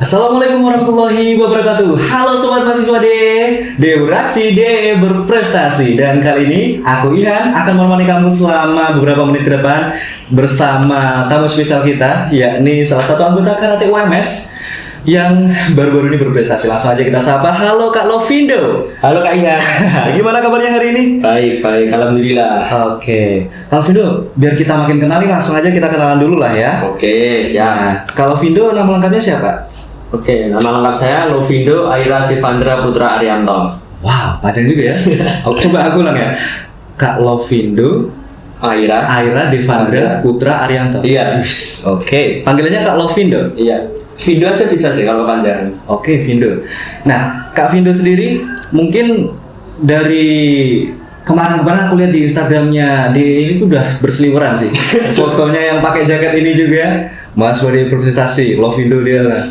Assalamualaikum warahmatullahi wabarakatuh. Halo sobat mahasiswa D beraksi, D berprestasi. Dan kali ini aku Ihan akan menemani kamu selama beberapa menit ke depan bersama tamu spesial kita, yakni salah satu anggota karate UMS yang baru-baru ini berprestasi. Langsung aja kita sapa. Halo Kak Lovindo. Halo Kak Ihan. Gimana kabarnya hari ini? Baik, alhamdulillah. Oke, Kak Lovindo, biar kita makin kenal nih, langsung aja kita kenalan dulu lah ya. Oke, siap. Nah, Kak Lovindo nama lengkapnya siapa? Oke, nama lengkap saya Lovindo Aira Devandra Putra Arianto. Wow, panjang juga ya. Coba aku ulang ya. Kak Lovindo Aira Devandra Putra Arianto. Iya. Oke, panggilannya Kak Lovindo. Iya. Vindo aja bisa sih kalau panjang. Oke, Vindo. Nah, Kak Vindo sendiri mungkin dari kemarin-kemarin aku lihat di Instagramnya ini tuh udah berseliweran sih. Fotonya yang pakai jaket ini juga mahasiswa di prestasi Lovindo dia lah.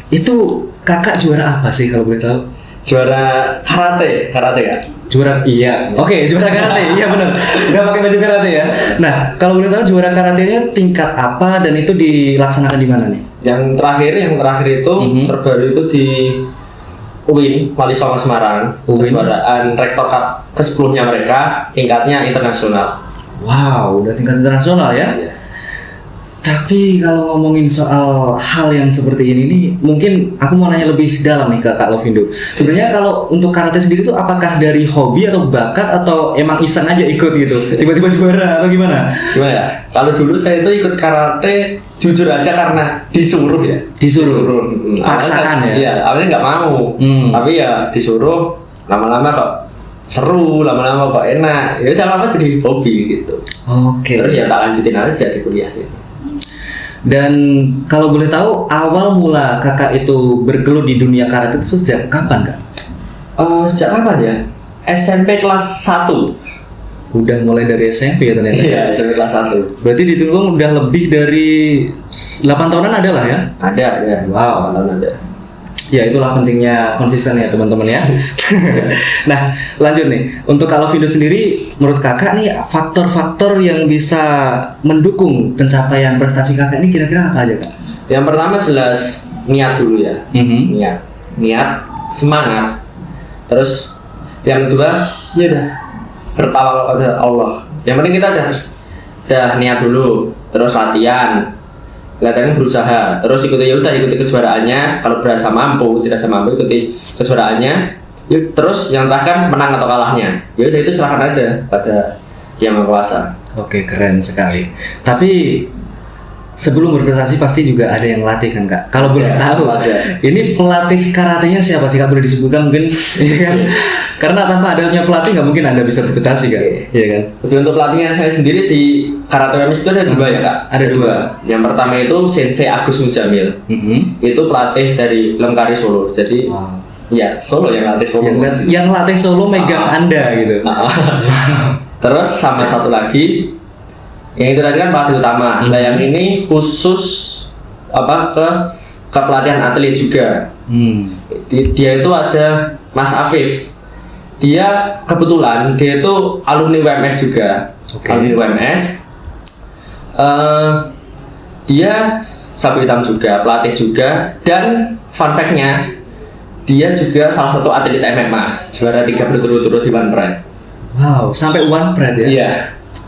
Itu kakak juara apa sih kalau boleh tahu? Juara karate ya. Juara iya. Oke, juara karate. Iya benar. Udah pakai baju karate ya. Nah, kalau boleh tahu juara karatenya tingkat apa dan itu dilaksanakan di mana nih? Yang terakhir itu terbaru itu di UIN Wali Songo Semarang. Kejuaraan Rektor Cup ke-10-nya mereka, tingkatnya internasional. Wow, udah tingkat internasional ya? Iya. Tapi kalau ngomongin soal hal yang seperti ini nih, mungkin aku mau nanya lebih dalam nih ke Kak Lovindo. Sebenarnya kalau untuk karate sendiri tuh apakah dari hobi atau bakat atau emang iseng aja ikut gitu? Tiba-tiba juara atau gimana? Gimana ya? Kalau dulu saya itu ikut karate jujur aja karena disuruh ya. Disuruh? Paksaan ya? Iya, awalnya nggak mau. Tapi ya disuruh, lama-lama kok seru, lama-lama kok enak. Ya udah lama jadi hobi gitu. Oke. Terus ya tak lanjutin aja di kuliah sih. Dan kalau boleh tahu awal mula kakak itu bergelut di dunia karate itu sejak kapan kak? Sejak kapan ya? SMP kelas 1. Udah mulai dari SMP ya ternyata? Iya, SMP kelas 1. Berarti dihitung udah lebih dari 8 tahunan ada lah ya? Ada. Wow. 8 tahun ada. Ya itulah pentingnya konsisten ya teman-teman ya. Nah lanjut nih, untuk kalau Vindo sendiri menurut kakak nih faktor-faktor yang bisa mendukung pencapaian prestasi kakak ini kira-kira apa aja kak? Yang pertama jelas niat dulu ya. Niat, semangat. Terus yang kedua ya udah bertawakal pada Allah. Yang penting kita udah niat dulu, terus latihan berusaha, terus ikuti kejuaraannya. Kalau berasa mampu, tidak mampu ikuti kejuaraannya. Terus yang terakhir menang atau kalahnya. Ya udah itu serahkan aja pada Yang Maha Kuasa. Oke, keren sekali. Tapi sebelum berprestasi pasti juga ada yang latih kan kak? Kalau boleh tahu, ini pelatih karatenya siapa sih kak? Boleh disebutkan mungkin? Iya kan? Karena tanpa adanya pelatih nggak mungkin anda bisa berprestasi kan? Iya kan? Untuk pelatihnya saya sendiri di karate UMS itu ada 2 ya kak? Ada 2. Yang pertama itu Sensei Agus Muzamil. Itu pelatih dari Lemkari Solo. Jadi ya Solo yang latih Solo. Yang latih Solo megang anda gitu. Terus sama satu lagi. Yang itu tadi kan pelatih utama. Nah yang ini khusus ke pelatihan atlet juga. Dia itu ada Mas Afif. Dia kebetulan dia itu alumni WMS juga. Alumni WMS. Dia sapu hitam juga, pelatih juga. Dan fun fact-nya dia juga salah satu atlet MMA, juara 3 berturut-turut di One Pride. Wow, sampai One Pride ya? Iya.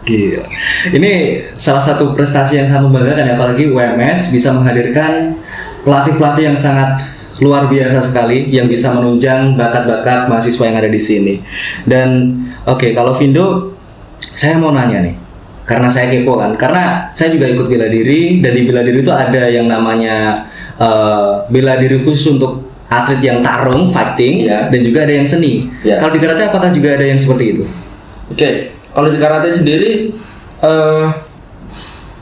Gila. Ini salah satu prestasi yang sangat membanggakan, apalagi UMS bisa menghadirkan pelatih-pelatih yang sangat luar biasa sekali yang bisa menunjang bakat-bakat mahasiswa yang ada di sini. Dan oke, kalau Vindo, saya mau nanya nih, karena saya kepo kan, karena saya juga ikut bela diri dan di bela diri itu ada yang namanya bela diri khusus untuk atlet yang tarung, fighting, dan juga ada yang seni. Kalau di karate apakah juga ada yang seperti itu? Oke. Kalau di karate sendiri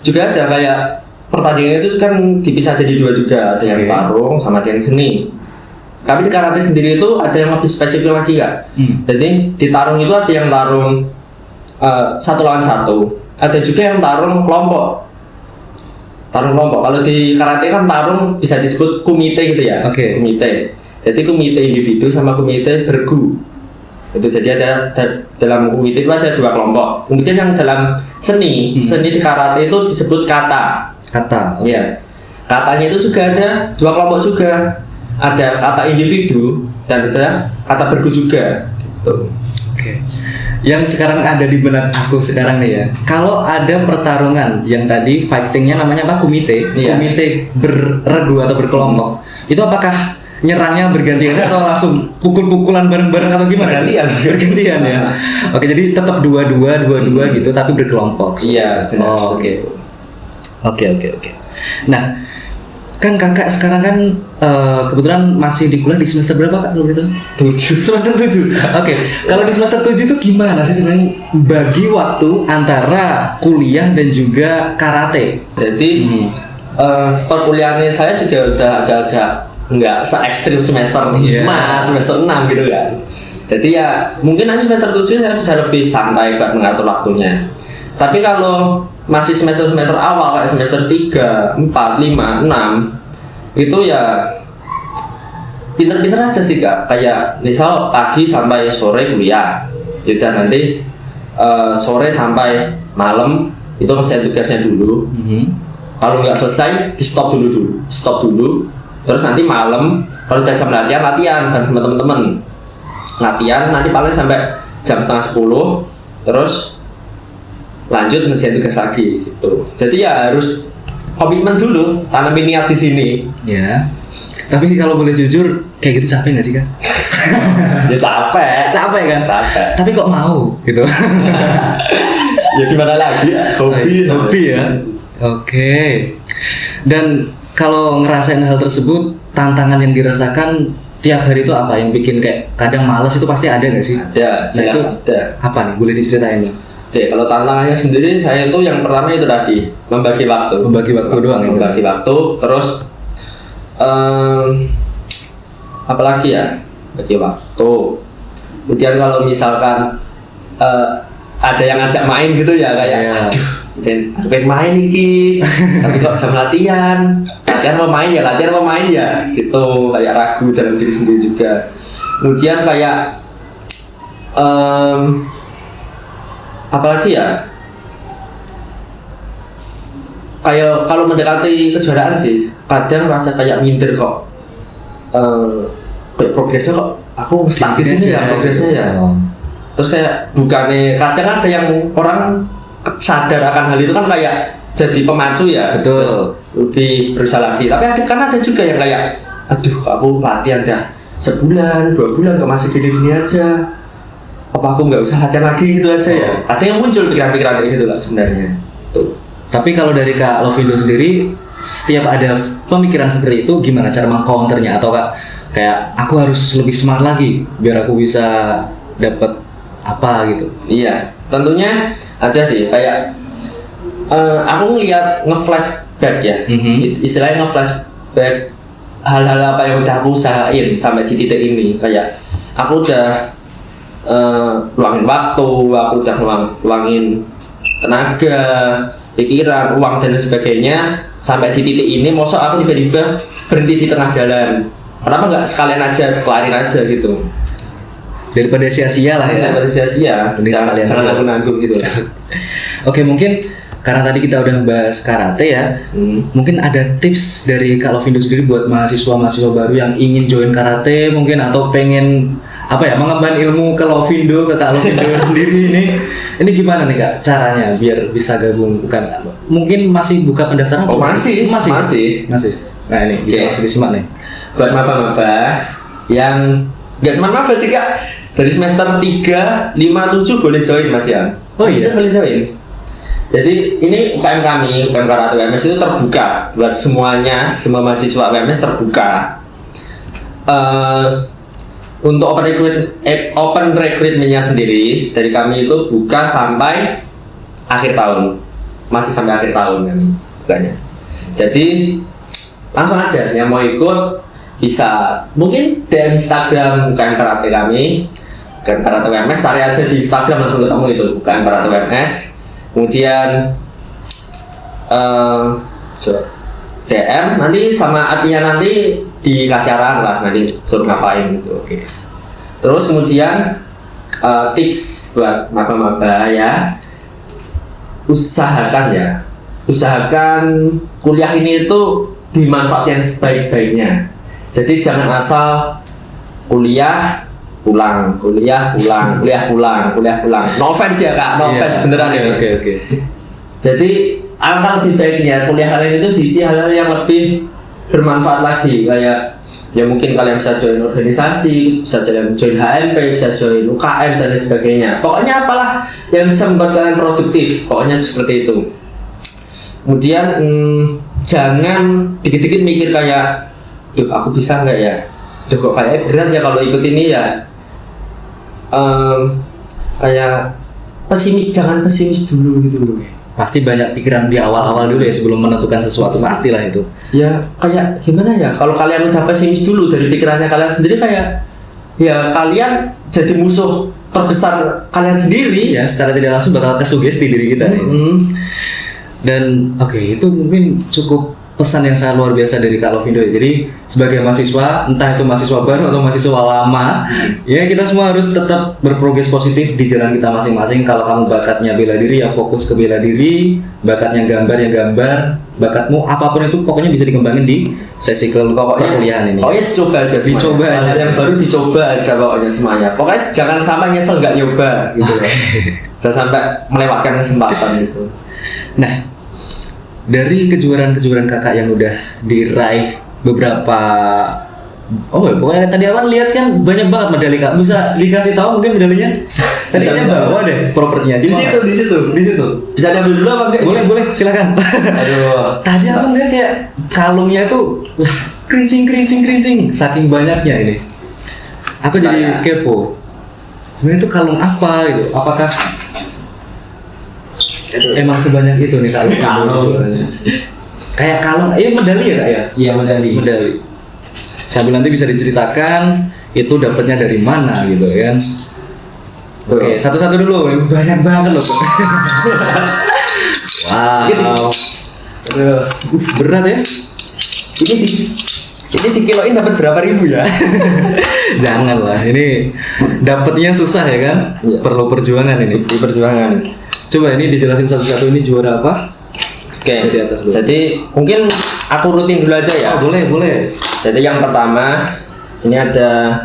juga ada kayak pertandingan itu kan dipisah jadi 2 juga, ada yang tarung sama ada yang seni. Tapi di karate sendiri itu ada yang lebih spesifik lagi kak. Jadi di tarung itu ada yang tarung 1 lawan 1, ada juga yang tarung kelompok. Kalau di karate kan tarung bisa disebut kumite gitu ya. Kumite. Jadi kumite individu sama kumite bergu. Itu jadi ada dalam komite itu ada 2 kelompok. Kemudian yang dalam seni di karate itu disebut kata. Kata. Ya. katanya itu juga ada 2 kelompok juga, ada kata individu dan ada kata bergu juga gitu. Oke. Yang sekarang ada di benak aku sekarang nih ya. Kalau ada pertarungan yang tadi fightingnya namanya apa? Kumite. Iya. Kumite berregu atau berkelompok. Itu apakah nyerangnya bergantian atau langsung pukul-pukulan bareng-bareng atau gimana? Bergantian. Bergantian ya. Oke, jadi tetap dua-dua gitu tapi berkelompok. Iya, benar. Oh, Oke. Oke. Nah, kan kakak sekarang kan kebetulan masih di kuliah di semester berapa kak kalau gitu? 7. Semester 7. Oke. Kalau di semester 7 itu gimana sih sebenarnya bagi waktu antara kuliah dan juga karate? Jadi perkuliahannya saya juga udah agak-agak nggak se-ekstrim semester 5, Iya. semester 6 gitu kan. Jadi ya mungkin nanti semester 7 saya bisa lebih santai buat mengatur waktunya. Tapi kalau masih semester-semester awal kayak semester 3, 4, 5, 6 itu ya pinter-pinter aja sih kak. Kayak misal pagi sampai sore kuliah, jadi nanti sore sampai malam itu ngerjain tugasnya dulu. Kalau nggak selesai di stop dulu. Terus nanti malam kalau udah jam latihan bareng sama temen-temen. Latihan nanti paling sampai jam setengah 10, terus lanjut ngerjain tugas lagi gitu. Jadi ya harus komitmen dulu, tanamin niat di sini. Ya. Tapi kalau boleh jujur kayak gitu capek nggak sih kak? Ya capek Capek kan? capek Tapi kok mau gitu? ya gimana lagi, Hobi ya. Oke. Dan kalau ngerasain hal tersebut, tantangan yang dirasakan tiap hari itu apa yang bikin kayak kadang malas itu pasti ada nggak sih? ada, jelas itu ada. Apa nih? Boleh diceritain Bang? Oke, kalau tantangannya sendiri saya itu yang pertama itu tadi membagi waktu. Membagi waktu doang ya? Membagi waktu, terus apalagi ya, bagi waktu. Kemudian kalau misalkan ada yang ngajak main gitu ya kayak, Iya. aduh, pengen main iki, tapi kok jam latihan mau main ya, gitu kayak ragu dalam diri sendiri juga. Kemudian kayak apalagi ya, kayak kalau mendekati kejuaraan sih kadang rasa kayak minder kok, kayak progresnya kok aku stuck di sini ya progresnya ya. Terus kayak bukannya kadang ada yang orang sadar akan hal itu kan kayak jadi pemacu ya. Betul. Lebih berusaha lagi. Tapi ada juga yang kayak, aduh aku latihan dah sebulan, 2 bulan kok masih gini-gini aja. Apa aku nggak usah latihan lagi gitu aja ya? Ada yang muncul pikiran-pikiran kayak gitu lah sebenarnya. Tuh. Tapi kalau dari Kak Lovindo sendiri, setiap ada pemikiran seperti itu, gimana cara mengcounternya? Atau Kak, kayak aku harus lebih semangat lagi biar aku bisa dapat apa gitu? Iya, tentunya ada sih kayak aku ngeliat nge-flashback ya. Istilahnya nge-flashback hal-hal apa yang udah aku usahain sampai di titik ini. Kayak aku udah luangin waktu, aku udah luangin tenaga, pikiran, uang dan sebagainya sampai di titik ini. Masa aku tiba-tiba berhenti di tengah jalan? Kenapa nggak sekalian aja kelarin aja gitu? Daripada sia-sia lah ya. Daripada sia-sia, jangan nanggung gitu. Oke, mungkin karena tadi kita udah bahas karate ya, mungkin ada tips dari Kak Lovindo sendiri buat mahasiswa-mahasiswa baru yang ingin join karate mungkin, atau pengen apa ya, mengemban ilmu ke Lovindo, ke Kak Lovindo sendiri ini gimana nih Kak caranya biar bisa gabung? Bukan, mungkin masih buka pendaftaran? Oh, masih. Nah ini bisa langsung disimak nih. Buat maba-maba yang nggak cuma maba sih Kak, dari semester 3, 5, 7 boleh join Mas ya. Oh iya? Boleh join. Jadi ini UKM kami, UKM Karate WMS itu terbuka buat semuanya, semua mahasiswa WMS terbuka. Untuk open recruitment-nya sendiri dari kami itu buka sampai akhir tahun, masih sampai akhir tahun kami bukanya. Jadi langsung aja yang mau ikut bisa mungkin di Instagram UKM Karate kami, UKM Karate WMS, cari aja di Instagram langsung ketemu itu UKM Karate WMS. Kemudian DM nanti sama adminnya nanti dikasih arahan lah nanti suruh ngapain gitu. Oke. Terus kemudian tips buat maba-maba ya, usahakan kuliah ini itu dimanfaatkan sebaik-baiknya. Jadi jangan asal kuliah pulang, kuliah pulang, kuliah pulang, kuliah pulang. No offense ya kak, no offense beneran ya. Oke. Jadi alangkah lebih baiknya kuliah kalian itu diisi hal-hal yang lebih bermanfaat lagi, kayak ya mungkin kalian bisa join organisasi, bisa join HMP, bisa join UKM dan lain sebagainya. Pokoknya apalah yang bisa membuat kalian produktif, pokoknya seperti itu. Kemudian jangan dikit-dikit mikir kayak, duh aku bisa nggak ya, duh kok kayak berat ya kalau ikut ini ya. Kayak pesimis, jangan pesimis dulu gitu loh. Pasti banyak pikiran di awal-awal dulu ya sebelum menentukan sesuatu, pastilah itu. Ya kayak gimana ya, kalau kalian udah pesimis dulu dari pikirannya kalian sendiri, kayak ya kalian jadi musuh terbesar kalian sendiri. Ya, secara tidak langsung bakal kesugesti diri kita nih. Dan oke, itu mungkin cukup pesan yang sangat luar biasa dari Kak Lovindo ya. Jadi sebagai mahasiswa, entah itu mahasiswa baru atau mahasiswa lama, ya kita semua harus tetap berprogres positif di jalan kita masing-masing. Kalau kamu bakatnya bela diri, ya fokus ke bela diri. Bakatnya gambar, ya gambar. Bakatmu apapun itu pokoknya bisa dikembangin di sesi perkuliahan ini. Pokoknya dicoba aja semuanya. Dicoba aja. Hal yang baru dicoba aja pokoknya semuanya. Pokoknya jangan sampai nyesel nggak nyoba gitu loh. Jangan sampai melewatkan kesempatan gitu. Nah, dari kejuaraan-kejuaraan kakak yang udah diraih beberapa, pokoknya tadi awal lihat kan banyak banget medali kak. Bisa dikasih tahu mungkin medalinya? Tadi saya bawa deh propertinya di situ. Bisa diambil dulu apa enggak? Boleh, silakan. Aduh. Tadi aku ngeliat kayak kalungnya itu kerincing, saking banyaknya ini. Aku jadi kepo. Sebenarnya itu kalung apa gitu? Apakah emang sebanyak itu nih kalung? Kayak kalung, medali ya kak ya? Iya, medali. Sambil nanti bisa diceritakan itu dapatnya dari mana gitu kan? Oke, satu-satu dulu, ini banyak banget loh. Wow, berat ya? Ini dikiloin dapat berapa ribu ya? Jangan lah, ini dapatnya susah ya kan? Ya. Perlu perjuangan ini. Di perjuangan. Coba ini dijelasin satu-satu, ini juara apa? Oke, Di atas dulu. jadi mungkin aku rutin dulu aja ya. Oh, boleh. Jadi yang pertama ini ada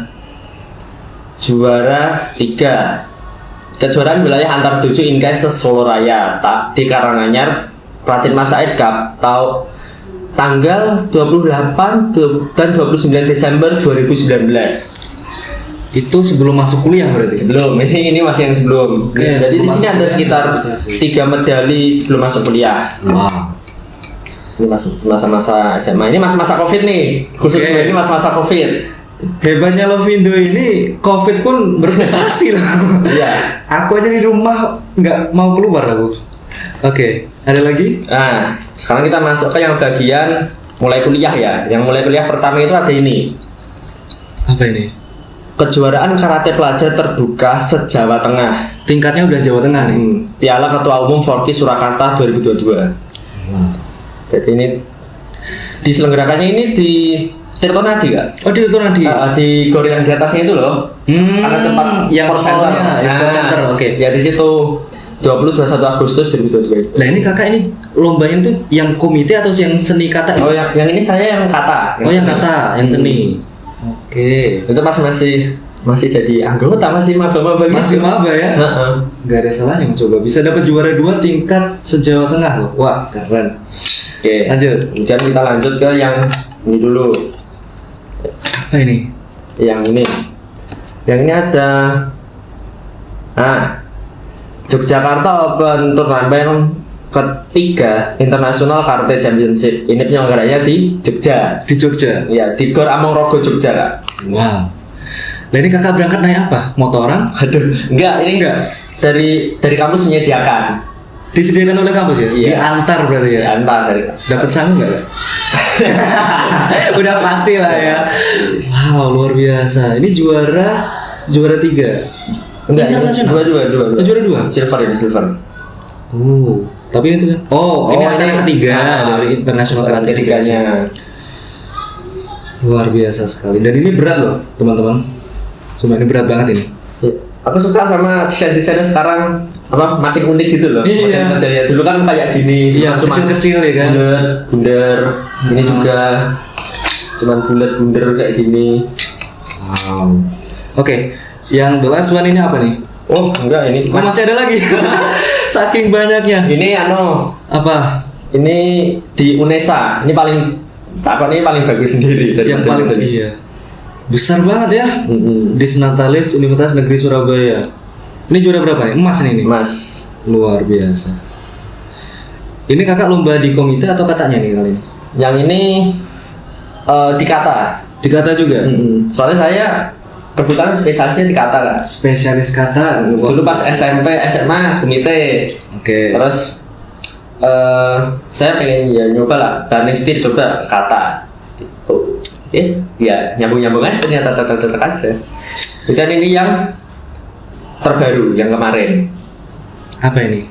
juara 3 kejuaraan wilayah antar 7 Inkes Solo Raya di Karanganyar, Pratimna Said Cup tanggal 28 dan 29 Desember 2019. Itu sebelum masuk kuliah berarti? Sebelum, ini masih yang sebelum. Oke, Jadi sebelum di sini masuk ada kuliah. sekitar 3 medali sebelum masuk kuliah. Wow. Ini masa-masa SMA, ini masa-masa COVID nih. Khusus Oke. ini masa-masa COVID. Hebatnya Lovindo ini COVID pun berprestasi loh. Iya. Aku aja di rumah nggak mau keluar aku. Oke, ada lagi? Nah, sekarang kita masuk ke yang bagian mulai kuliah ya. Yang mulai kuliah pertama itu ada ini. Apa ini? Kejuaraan karate pelajar terbuka se-Jawa Tengah. Tingkatnya udah Jawa Tengah nih. Piala Ketua Umum Forti Surakarta 2022. Jadi ini diselenggarakannya ini di Tirtonadi kak. Oh, di itu nanti. Di gor yang di atasnya itu loh. Ada tempat yang sport center. sport center. Oke. Ya di situ 21 Agustus 2022 itu. Lah ini kakak ini lombanya itu yang komite atau yang seni kata? Oh yang ini saya yang kata. Oh, yang kata, yang seni. Oke. Itu masih jadi anggota, masih maba-maba gitu. Masih maba ya? Heeh. Gak ada salahnya mencoba. Bisa dapat juara 2 tingkat se-Jawa Tengah loh. Wah, keren. Oke. Lanjut. Kemudian kita lanjut ke yang ini dulu. Apa ini? Yang ini. Yang ini ada Yogyakarta Open Turnamen ketiga International Karate Championship. Ini penyelenggaranya di Jogja. Di Jogja. Ya, di Gor Amongrogo Jogja kak. Wow. Nah ini kakak berangkat naik apa? Motoran? Aduh, ini Enggak. Dari kampus menyediakan. Disediakan oleh kampus ya? Iya. Diantar berarti ya? Diantar dari Dapat sangu nggak? Udah pasti lah ya. Wow, luar biasa. Ini juara 3. Enggak, ini Internasional? dua. Oh, juara 2? Silver ini silver. Tapi ini tuh kan? Ini acara yang ketiga dari International acara Karate ketiganya. Luar biasa sekali. Dan ini berat loh, teman-teman. Cuma ini berat banget ini. Aku suka sama desain-desainnya sekarang apa makin unik gitu loh. Iya. Makin modern. Dulu kan kayak gini, Iya, cuma kecil-kecil ya kan. bulat, bundar. Ini juga cuman bulat bundar kayak gini. Wow. Oke, yang the last one ini apa nih? Oh enggak ini Oh, masih ada lagi. Saking banyaknya. ini Apa? ini di UNESA. Ini paling ini paling bagus sendiri dari Yang paling iya. Besar banget ya. Disnatalis Universitas Negeri Surabaya. Ini juara berapa nih? Emas nih ini. Mas. Luar biasa. Ini kakak lomba di komite atau katanya nih kali ini? Yang ini dikata. Dikata juga. Soalnya saya kebetulan spesialisnya dikata kan. Spesialis kata. Dulu pas SMP, SMA komite. Oke. Terus saya pengen ya nyoba lah banding setir coba kata. Gitu. Ya nyambung aja ternyata cocok aja. Dan ini yang terbaru yang kemarin. Apa ini?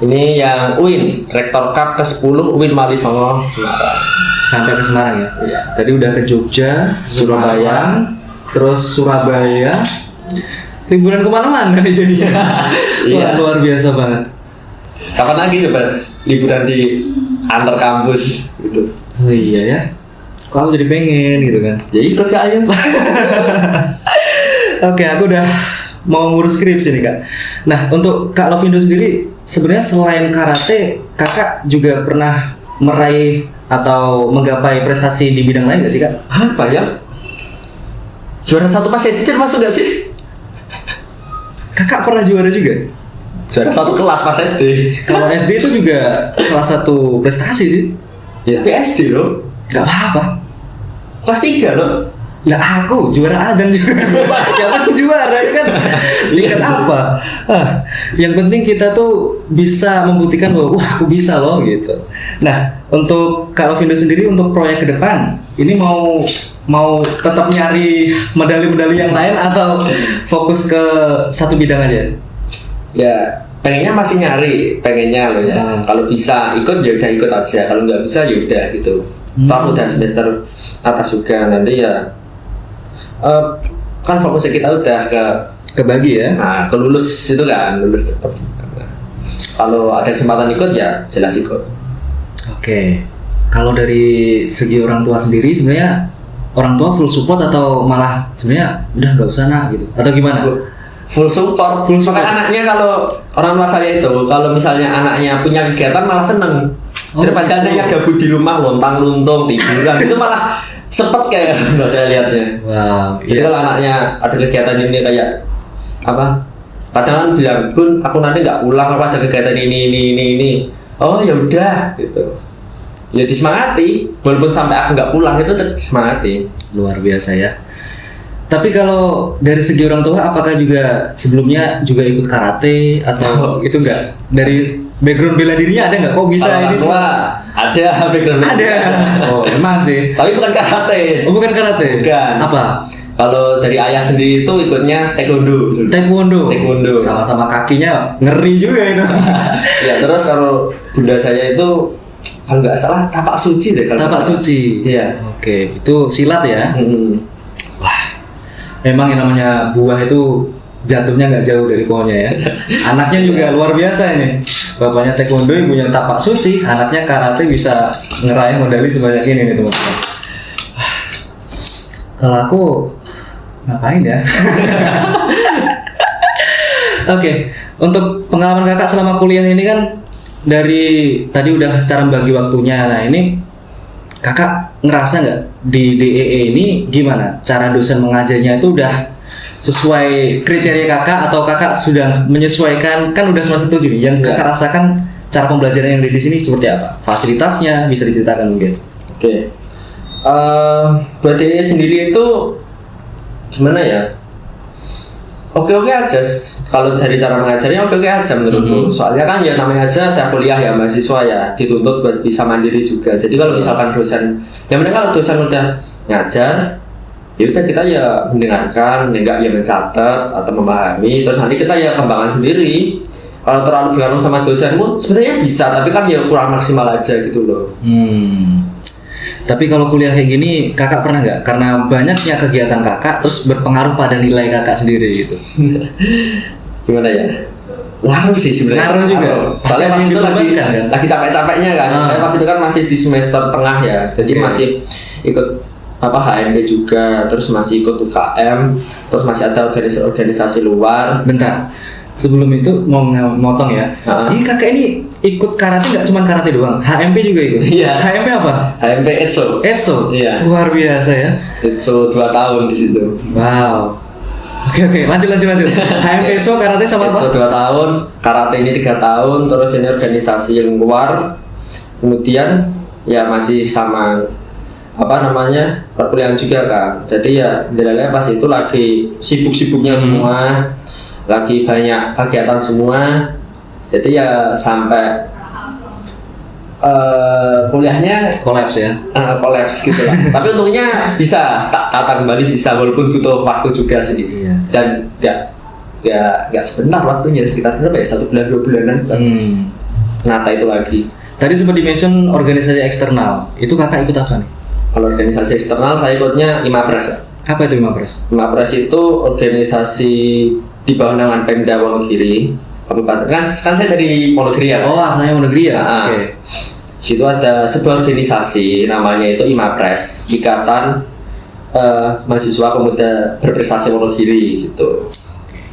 Ini yang UIN Rektor Cup ke-10 UIN Wali Songo Semarang. Sampai ke Semarang ya? Iya. Tadi udah ke Jogja, Surabaya, terus Surabaya. Liburan kemana-mana nih jadinya. Iya. Luar biasa banget. Kapan lagi coba liburan di antar kampus gitu? Oh iya ya. Kok aku jadi pengen gitu kan. Ya ikut Kak ayo. Oke, aku udah mau ngurus skripsi nih kak. Nah, untuk Kak Lovindo sendiri, sebenarnya selain karate, kakak juga pernah meraih atau menggapai prestasi di bidang lain nggak sih kak? Apa ya? Juara 1 pas SD masuk gak sih? Kakak pernah juara juga? Juara 1 kelas pas SD. Kalau SD itu juga salah satu prestasi sih. Ya, tapi SD loh. Gak apa-apa. Kelas 3 loh. Lah aku juara Adam juga. Yang penting juara ya kan. Tingkat apa? Yang penting kita tuh bisa membuktikan bahwa wah aku bisa loh gitu. Nah, untuk Kak Lovindo sendiri untuk proyek ke depan, ini mau tetap nyari medali-medali yang lain atau fokus ke satu bidang aja? Ya, pengennya masih nyari, pengennya loh ya. Kalau bisa ikut ya udah ikut aja. Kalau nggak bisa ya udah gitu. Toh udah semester atas juga nanti ya. Kan fokusnya kita udah Kebagi ya. nah ke lulus itu kan lulus cepat. Nah, kalau ada kesempatan ikut ya jelas ikut. Oke. Kalau dari segi orang tua sendiri sebenarnya orang tua full support atau malah sebenarnya udah nggak usah nah gitu atau gimana? Full support. Maka anaknya kalau orang tua saya itu kalau misalnya anaknya punya kegiatan malah seneng. Daripada anaknya gabut di rumah lontang-luntung tiduran itu malah sepet kayak kalau saya lihatnya. Wow. Jadi kalau anaknya ada kegiatan ini kayak apa? Kadang kan bilang, "Bun, aku nanti nggak pulang apa ada kegiatan ini." Oh ya udah gitu. Ya disemangati, walaupun sampai aku nggak pulang itu tetap disemangati. Luar biasa ya. Tapi kalau dari segi orang tua, apakah juga sebelumnya juga ikut karate atau itu enggak? Dari background bela dirinya ada nggak? Kok bisa Kalau ini? orang tua ada background. Ada. Oh, emang sih. Tapi bukan karate. Oh, bukan karate. Bukan. Apa? Kalau dari ayah sendiri itu ikutnya taekwondo. Taekwondo. Sama-sama kakinya ngeri juga itu. Ya terus kalau bunda saya itu kalau nggak salah tapak suci deh kalau Tapak nggak salah. suci. Iya. Oke, itu silat ya. Wah, Memang yang namanya buah itu jatuhnya nggak jauh dari pohonnya ya. Anaknya juga luar biasa ini. Bapaknya taekwondo, ibunya tapak suci, anaknya karate bisa ngeraih medali sebanyak ini nih teman-teman. Kalau aku ngapain ya? Oke, untuk pengalaman kakak selama kuliah ini kan dari tadi udah cara membagi waktunya. Nah ini kakak ngerasa nggak di DEE ini gimana? Cara dosen mengajarnya itu udah sesuai kriteria kakak atau kakak sudah menyesuaikan? Kan udah semester 7 nih. Yang kakak rasakan cara pembelajaran yang ada di sini seperti apa? Fasilitasnya bisa diceritakan mungkin? Oke. Buat DEE sendiri itu gimana ya? Oke aja. Kalau dari cara mengajarnya oke aja menurutku. Soalnya kan ya namanya aja ada kuliah ya mahasiswa ya, dituntut buat bisa mandiri juga. Jadi kalau misalkan dosen, yang penting kalau dosen udah ngajar, ya udah kita ya mendengarkan, enggak ya mencatat atau memahami. Terus nanti kita ya kembangkan sendiri. Kalau terlalu bergantung sama dosenmu, sebenarnya bisa, tapi kan ya kurang maksimal aja gitu loh. Tapi kalau kuliah kayak gini, kakak pernah nggak? Karena banyaknya kegiatan kakak, terus berpengaruh pada nilai kakak sendiri gitu. Gimana ya? Ngaruh sih sebenarnya. Ngaruh juga. Soalnya pas Pasti itu dibebankan, kan? lagi capek-capeknya kan. Saya pas itu kan masih di semester tengah ya. Jadi Oke. masih ikut HMP juga, terus masih ikut UKM, terus masih ada organisasi luar. Bentar, sebelum itu mau motong ya. Ini kakak ini ikut karate nggak cuma karate doang, HMP juga ikut. Iya. HMP apa? HMP ETSO. Etso. Iya. Luar biasa ya. ETSO 2 tahun di situ. Wow. Oke, lanjut. HMP Etso karate sama ETSO apa? 2 tahun, karate ini 3 tahun, terus ini organisasi yang luar. Kemudian ya masih sama perkuliahan juga kan. Jadi ya nilainya pas itu lagi sibuk-sibuknya semua, lagi banyak kegiatan semua. Jadi ya sampai kuliahnya Kolaps ya. kolaps gitu lah. Tapi untungnya bisa tak tata kembali, bisa walaupun butuh waktu juga sih. Iya. Dan nggak sebentar waktunya, sekitar berapa ya, 1 bulan 2 bulanan kan. Nata itu lagi. Tadi sempat di-mention organisasi eksternal. Itu kakak ikut apa nih? Kalau organisasi eksternal saya ikutnya IMAPRES ya. Apa itu Mapres? IMAPRES itu organisasi di bawah naungan Pemda Wonogiri, Kabupaten. Kan saya dari Wonogiri ya. Oh, asalnya mau negeri ya? Nah, Oke. situ ada sebuah organisasi namanya itu IMAPRES, Ikatan Mahasiswa Pemuda Berprestasi Wonogiri gitu.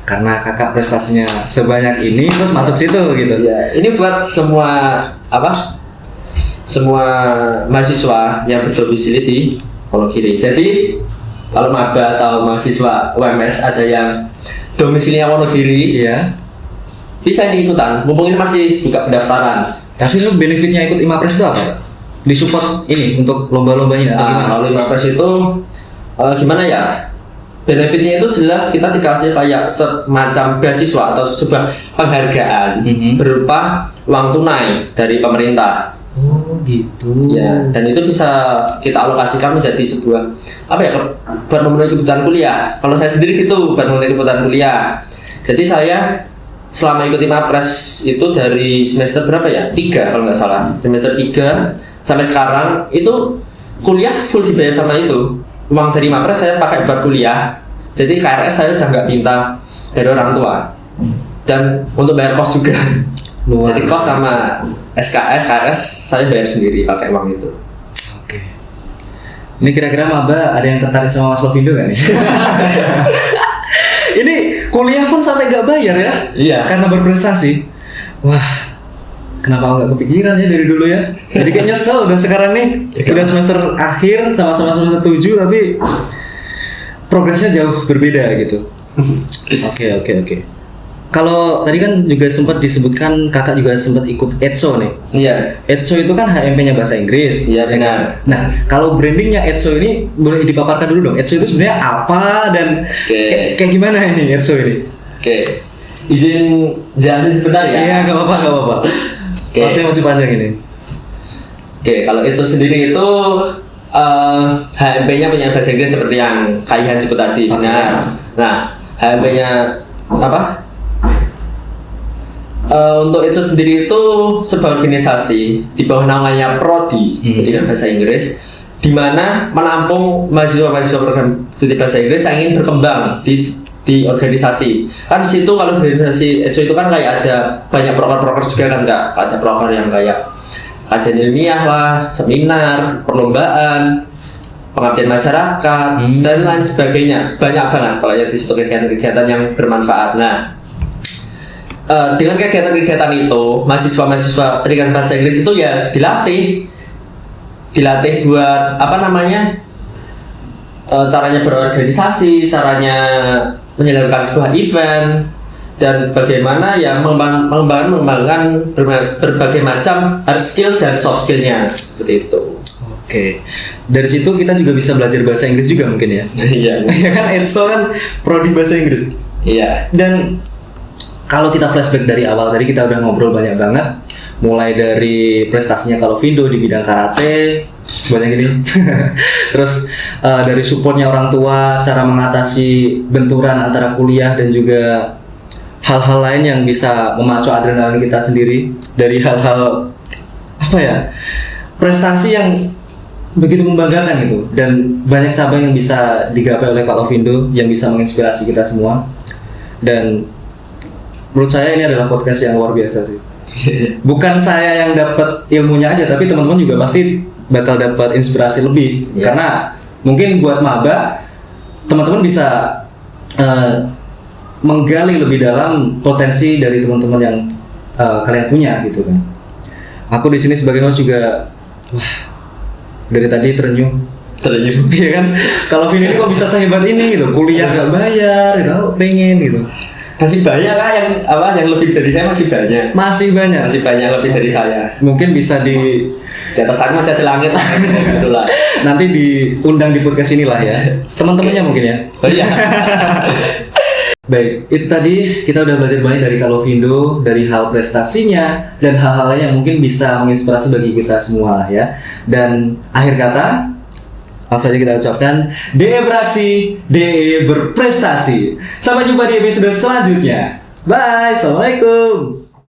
Karena kakak prestasinya sebanyak ini, terus masuk situ gitu. Ya, ini buat semua semua mahasiswa yang berdomisili di Wonogiri. Jadi kalau maba atau mahasiswa UMS ada yang domisilinya Wonogiri, Iya. bisa ikutan. Mumpung ini masih buka pendaftaran. Tapi lu benefitnya ikut IMAPRES itu apa? Disupport ini untuk lomba-lombanya atau gimana? Kalau IMAPRES itu gimana ya? Benefitnya itu jelas kita dikasih kayak semacam beasiswa atau sebuah penghargaan berupa uang tunai dari pemerintah. Oh gitu. Ya, dan itu bisa kita alokasikan menjadi sebuah buat memenuhi kebutuhan kuliah. Kalau saya sendiri gitu, buat memenuhi kebutuhan kuliah. Jadi saya selama ikut IMAPRES itu dari semester berapa ya? 3 kalau nggak salah. Semester 3 sampai sekarang itu kuliah full dibayar sama itu. Uang dari IMAPRES saya pakai buat kuliah. Jadi KRS saya udah nggak minta dari orang tua. Dan untuk bayar kos juga. Luar Jadi kos biasa. sama SKS, KRS saya bayar sendiri pakai uang itu. Oke. Ini kira-kira maba ada yang tertarik sama Mas Lovindo gak nih? Ini kuliah pun sampai gak bayar ya? Iya. Karena berprestasi. Wah, kenapa nggak kepikiran ya dari dulu ya? Jadi kayak nyesel udah sekarang nih. Udah semester akhir sama-sama semester 7 tapi progresnya jauh berbeda gitu. Oke. Kalau tadi kan juga sempat disebutkan kakak juga sempat ikut ETSO nih. Iya. ETSO itu kan HMP-nya bahasa Inggris. Iya, benar. Nah, kalau brandingnya ETSO ini boleh dipaparkan dulu dong. ETSO itu sebenarnya apa dan Oke. kayak gimana ini ETSO ini? Oke. Izin jelasin sebentar ya. Iya, nggak apa-apa. Oke. Waktunya masih panjang ini. Oke, kalau ETSO sendiri itu HMP-nya punya bahasa Inggris seperti yang Kak Ihan sebut tadi. Oke. Nah, HMP-nya apa? Untuk ETSO sendiri itu sebuah organisasi di bawah namanya Prodi, pendidikan bahasa Inggris, di mana menampung mahasiswa-mahasiswa program studi bahasa Inggris yang ingin berkembang di organisasi. Kan di situ kalau organisasi ETSO itu kan kayak ada banyak proker-proker juga kan, nggak? Ada proker yang kayak kajian ilmiah lah, seminar, perlombaan, pengabdian masyarakat, dan lain sebagainya. Banyak banget kalau ya di situ kegiatan-kegiatan yang bermanfaat. Nah, dengan kegiatan-kegiatan itu, mahasiswa-mahasiswa pendidikan bahasa Inggris itu ya dilatih buat caranya berorganisasi, caranya menyelenggarakan sebuah event, dan bagaimana ya mengembangkan berbagai macam hard skill dan soft skillnya seperti itu. Oke. Dari situ kita juga bisa belajar bahasa Inggris juga mungkin ya. Iya. Ya kan ETSO kan prodi bahasa Inggris. Iya. Dan kalau kita flashback dari awal tadi kita udah ngobrol banyak banget, mulai dari prestasinya kalau Vindo di bidang karate sebanyak ini, terus dari supportnya orang tua, cara mengatasi benturan antara kuliah dan juga hal-hal lain yang bisa memacu adrenalin kita sendiri dari hal-hal prestasi yang begitu membanggakan gitu, dan banyak cabang yang bisa digapai oleh Kalovindo yang bisa menginspirasi kita semua. Dan menurut saya ini adalah podcast yang luar biasa sih. Bukan saya yang dapat ilmunya aja, tapi teman-teman juga pasti bakal dapat inspirasi lebih. Karena mungkin buat maba teman-teman bisa menggali lebih dalam potensi dari teman-teman yang kalian punya gitu kan. Aku di sini sebagai host juga, wah, dari tadi terenyuh. Iya kan, kalau Vini ini kok bisa sehebat ini gitu, kuliah gak bayar, gitu, pengen gitu. Masih banyak kan yang lebih dari saya, masih banyak lebih dari saya. Mungkin bisa di atas aku masih ada langit gitu lah. Nanti diundang di podcast inilah ya, teman-temannya mungkin ya. Oh iya. Baik, itu tadi kita udah belajar banyak dari Kalovindo, dari hal prestasinya dan hal-hal lain yang mungkin bisa menginspirasi bagi kita semua lah ya. Dan akhir kata, langsung aja kita ucapkan DE beraksi, DE berprestasi. Sampai jumpa di episode selanjutnya. Bye, assalamualaikum.